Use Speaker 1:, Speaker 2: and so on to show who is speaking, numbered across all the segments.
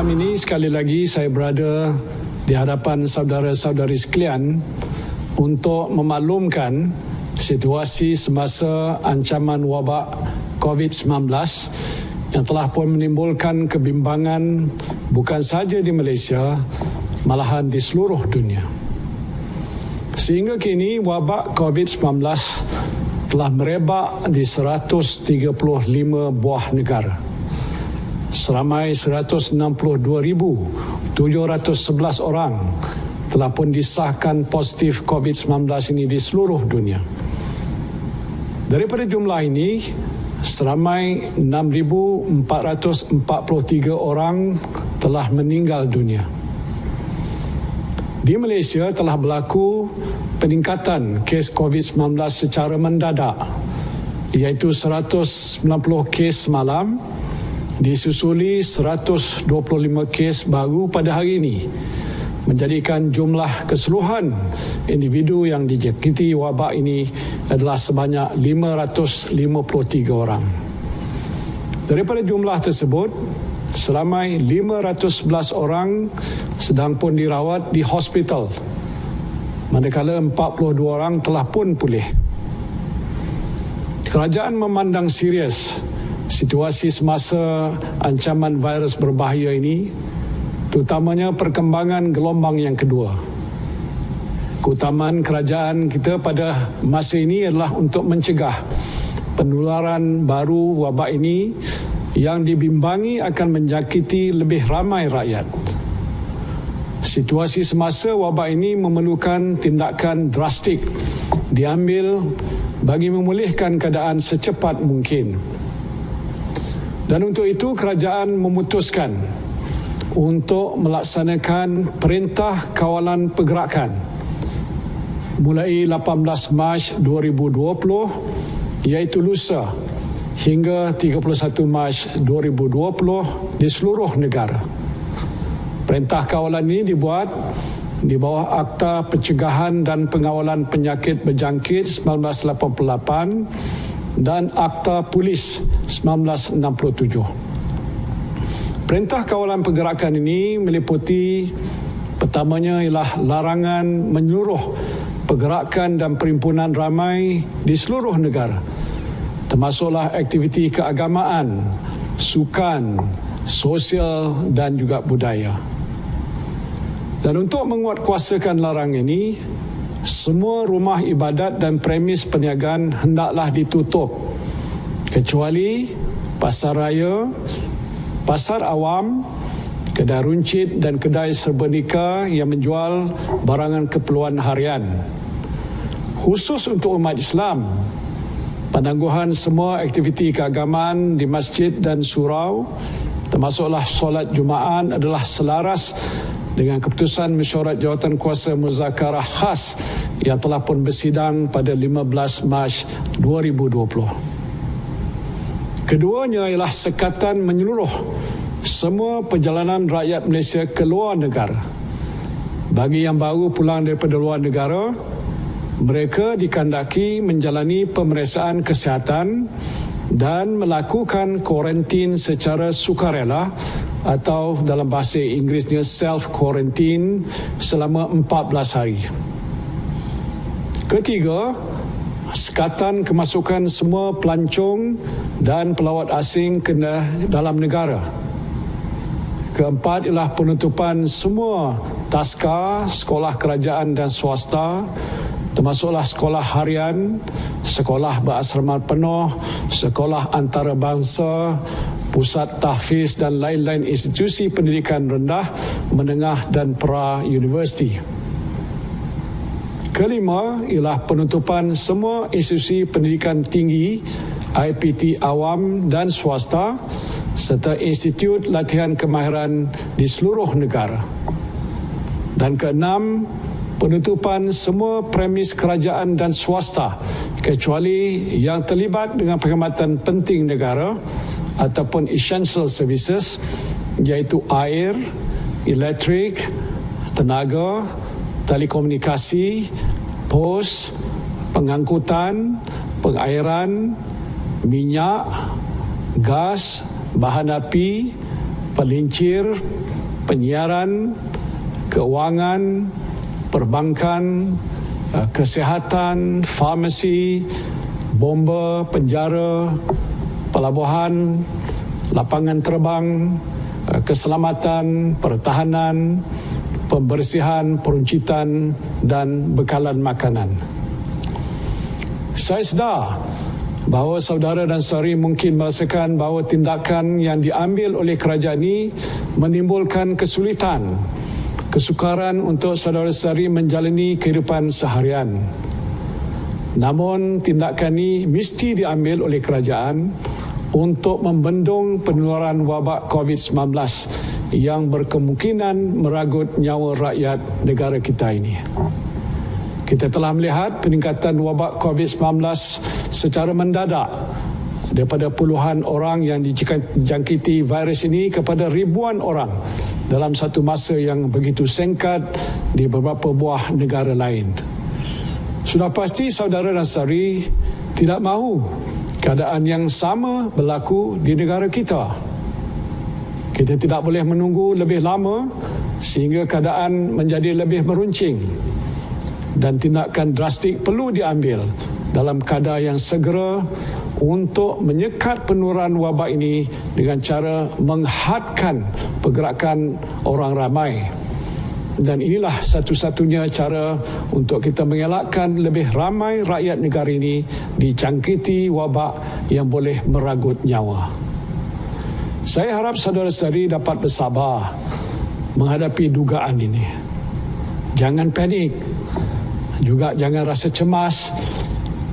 Speaker 1: Malam ini sekali lagi saya berada di hadapan saudara-saudari sekalian untuk memaklumkan situasi semasa ancaman wabak COVID-19 yang telah pun menimbulkan kebimbangan bukan sahaja di Malaysia, malahan di seluruh dunia. Sehingga kini wabak COVID-19 telah merebak di 135 buah negara. Seramai 162,711 orang telah pun disahkan positif COVID-19 ini di seluruh dunia. Daripada jumlah ini, seramai 6,443 orang telah meninggal dunia. Di Malaysia telah berlaku peningkatan kes COVID-19 secara mendadak, iaitu 190 kes semalam, disusuli 125 kes baru pada hari ini, menjadikan jumlah keseluruhan individu yang dijangkiti wabak ini adalah sebanyak 553 orang. Daripada jumlah tersebut, seramai 511 orang sedang pun dirawat di hospital, manakala 42 orang telah pun pulih. Kerajaan memandang serius situasi semasa ancaman virus berbahaya ini, terutamanya perkembangan gelombang yang kedua. Keutamaan kerajaan kita pada masa ini adalah untuk mencegah penularan baru wabak ini yang dibimbangi akan menjangkiti lebih ramai rakyat. Situasi semasa wabak ini memerlukan tindakan drastik diambil bagi memulihkan keadaan secepat mungkin. Dan untuk itu kerajaan memutuskan untuk melaksanakan Perintah Kawalan Pergerakan mulai 18 Mac 2020, iaitu lusa, hingga 31 Mac 2020 di seluruh negara. Perintah kawalan ini dibuat di bawah Akta Pencegahan dan Pengawalan Penyakit Berjangkit 1988 dan Akta Polis 1967. Perintah Kawalan Pergerakan ini meliputi pertamanya ialah larangan menyeluruh pergerakan dan perhimpunan ramai di seluruh negara, termasuklah aktiviti keagamaan, sukan, sosial dan juga budaya. Dan untuk menguatkuasakan larangan ini, semua rumah ibadat dan premis perniagaan hendaklah ditutup, kecuali pasar raya, pasar awam, kedai runcit dan kedai serba yang menjual barangan keperluan harian. Khusus untuk umat Islam, penangguhan semua aktiviti keagamaan di masjid dan surau, termasuklah solat Jumaat, adalah selaras dengan keputusan Mesyuarat Jawatankuasa Muzakarah Khas yang telah pun bersidang pada 15 Mac 2020. Keduanya ialah sekatan menyeluruh semua perjalanan rakyat Malaysia ke luar negara. Bagi yang baru pulang daripada luar negara, mereka dikandaki menjalani pemeriksaan kesihatan dan melakukan kuarantin secara sukarela atau dalam bahasa Inggerisnya self-quarantine selama 14 hari. Ketiga, sekatan kemasukan semua pelancong dan pelawat asing ke dalam negara. Keempat ialah penutupan semua taska sekolah kerajaan dan swasta, termasuklah sekolah harian, sekolah berasrama penuh, sekolah antarabangsa, pusat tahfiz dan lain-lain institusi pendidikan rendah, menengah dan pra-universiti. Kelima ialah penutupan semua institusi pendidikan tinggi, IPT awam dan swasta, serta institut latihan kemahiran di seluruh negara. Dan keenam, penutupan semua premis kerajaan dan swasta kecuali yang terlibat dengan perkhidmatan penting negara ataupun essential services, iaitu air, elektrik, tenaga, telekomunikasi, pos, pengangkutan, pengairan, minyak, gas, bahan api, pelincir, penyiaran, keuangan, perbankan, kesihatan, farmasi, bomba, penjara, pelabuhan, lapangan terbang, keselamatan, pertahanan, pembersihan, peruncitan dan bekalan makanan. Saya sedar bahawa saudara dan saudari mungkin merasakan bahawa tindakan yang diambil oleh kerajaan ini menimbulkan kesulitan, kesukaran untuk saudara-saudari menjalani kehidupan seharian. Namun tindakan ini mesti diambil oleh kerajaan untuk membendung penularan wabak COVID-19 yang berkemungkinan meragut nyawa rakyat negara kita ini. Kita telah melihat peningkatan wabak COVID-19 secara mendadak daripada puluhan orang yang dijangkiti virus ini kepada ribuan orang dalam satu masa yang begitu singkat di beberapa buah negara lain. Sudah pasti saudara dan saudari tidak mahu keadaan yang sama berlaku di negara kita. Kita tidak boleh menunggu lebih lama sehingga keadaan menjadi lebih meruncing, dan tindakan drastik perlu diambil dalam kadar yang segera untuk menyekat penularan wabak ini dengan cara menghadkan pergerakan orang ramai. Dan inilah satu-satunya cara untuk kita mengelakkan lebih ramai rakyat negara ini dijangkiti wabak yang boleh meragut nyawa. Saya harap saudara-saudari dapat bersabar menghadapi dugaan ini. Jangan panik, juga jangan rasa cemas,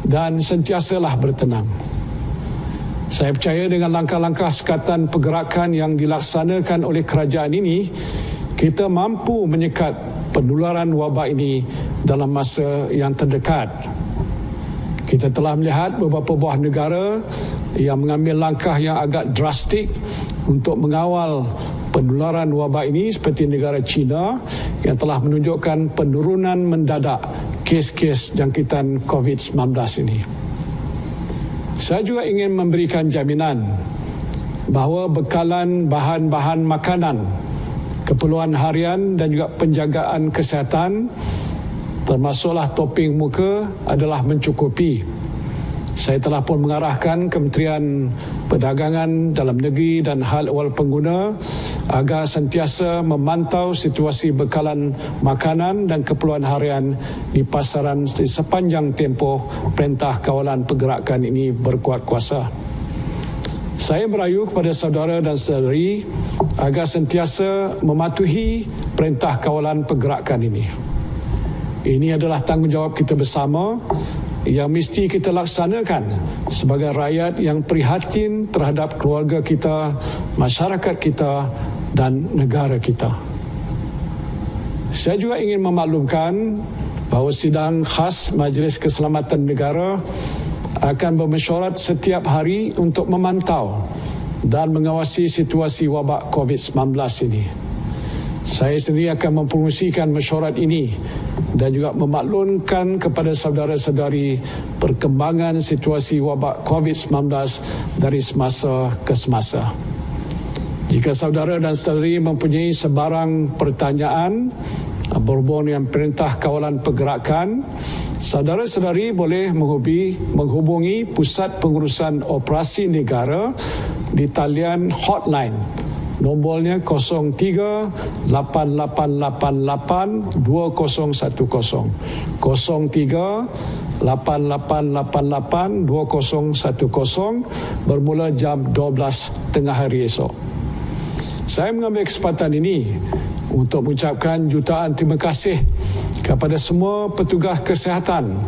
Speaker 1: dan sentiasalah bertenang. Saya percaya dengan langkah-langkah sekatan pergerakan yang dilaksanakan oleh kerajaan ini, kita mampu menyekat penularan wabak ini dalam masa yang terdekat. Kita telah melihat beberapa buah negara yang mengambil langkah yang agak drastik untuk mengawal penularan wabak ini, seperti negara China yang telah menunjukkan penurunan mendadak kes-kes jangkitan COVID-19 ini. Saya juga ingin memberikan jaminan bahawa bekalan bahan-bahan makanan, keperluan harian dan juga penjagaan kesihatan termasuklah toping muka adalah mencukupi. Saya telah pun mengarahkan Kementerian Perdagangan Dalam Negeri dan Hal Ehwal Pengguna agar sentiasa memantau situasi bekalan makanan dan keperluan harian di pasaran di sepanjang tempoh Perintah Kawalan Pergerakan ini berkuat kuasa. Saya merayu kepada saudara dan saudari agar sentiasa mematuhi Perintah Kawalan Pergerakan ini. Ini adalah tanggungjawab kita bersama yang mesti kita laksanakan sebagai rakyat yang prihatin terhadap keluarga kita, masyarakat kita dan negara kita. Saya juga ingin memaklumkan bahawa sidang khas Majlis Keselamatan Negara akan bermesyuarat setiap hari untuk memantau dan mengawasi situasi wabak COVID-19 ini. Saya sendiri akan mempromosikan mesyuarat ini dan juga memaklumkan kepada saudara-saudari perkembangan situasi wabak COVID-19 dari semasa ke semasa. Jika saudara dan saudari mempunyai sebarang pertanyaan berhubung dengan Perintah Kawalan Pergerakan, saudara-saudari boleh menghubungi Pusat Pengurusan Operasi Negara di talian hotline. Nombornya 03-8888-2010 03-8888-2010 bermula jam 12 tengah hari esok. Saya mengambil kesempatan ini untuk mengucapkan jutaan terima kasih kepada semua petugas kesihatan,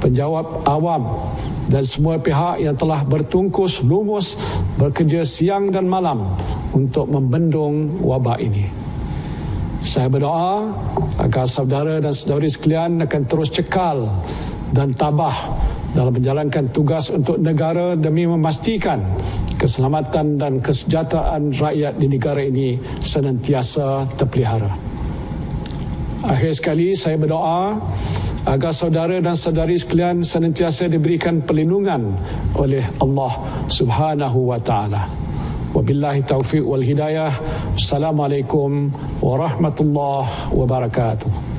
Speaker 1: penjawat awam dan semua pihak yang telah bertungkus lumus bekerja siang dan malam untuk membendung wabak ini. Saya berdoa agar saudara dan saudari sekalian akan terus cekal dan tabah dalam menjalankan tugas untuk negara demi memastikan keselamatan dan kesejahteraan rakyat di negara ini senantiasa terpelihara. Akhir sekali, saya berdoa agar saudara dan saudari sekalian senantiasa diberikan perlindungan oleh Allah Subhanahu wa taala. Wabillahi taufiq wal hidayah. Assalamualaikum warahmatullahi wabarakatuh.